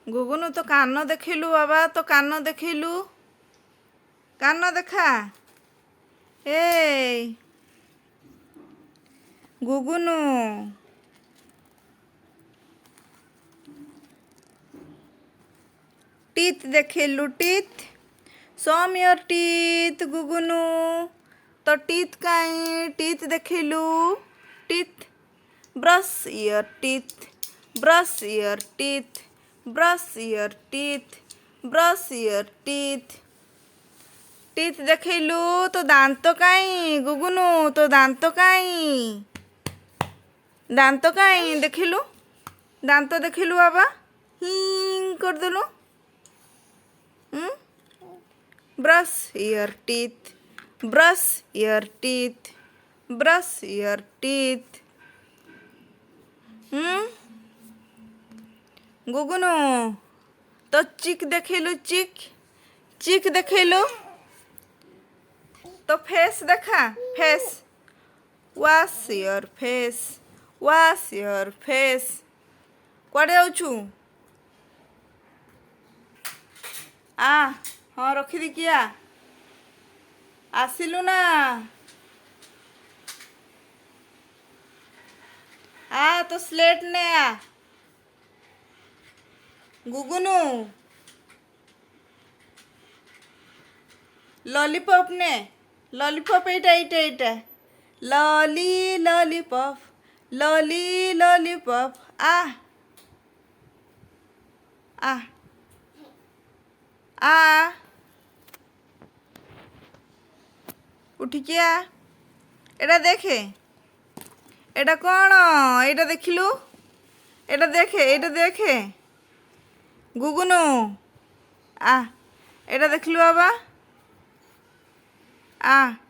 गुगुनु तो कान देखिलु बाबा, तो कान देखिलु, कान देखा। ए गुगुनु टीथ देखिलु, टीथ सम योर टीथ गुगुनु। तो टीथ कहीं टीथ देखिलु, teeth brush your teeth, brush your teeth, brush your teeth, brush your teeth. Teeth देखिलु तो दांत कहीं गुगुनु, तो दांत कहीं, दांत कहीं देखिलु, दांत देखिलु बाबा, हिं करदेलु। Brush your teeth, brush your teeth, brush your teeth. गुगुनु तो चिक देखिलु, चिक, चिक देखिलु। तो फेस देखा, face, wash your face, wash your face. कुआडे जाऊछु? हाँ रखिदी किया आसिलु ना। तो स्लेट ने गुगुनु लॉलीपॉप ने, लॉलीपॉप एटा एटा एटा लॉली लॉलीपॉप, लॉली लॉलीपॉप। आ आ आ उठिकिया एटा देखे, एटा कौन, एटा देखिलु, एटा देखे, एटा देखे गुगुनु। एटा देखिलु बाबा।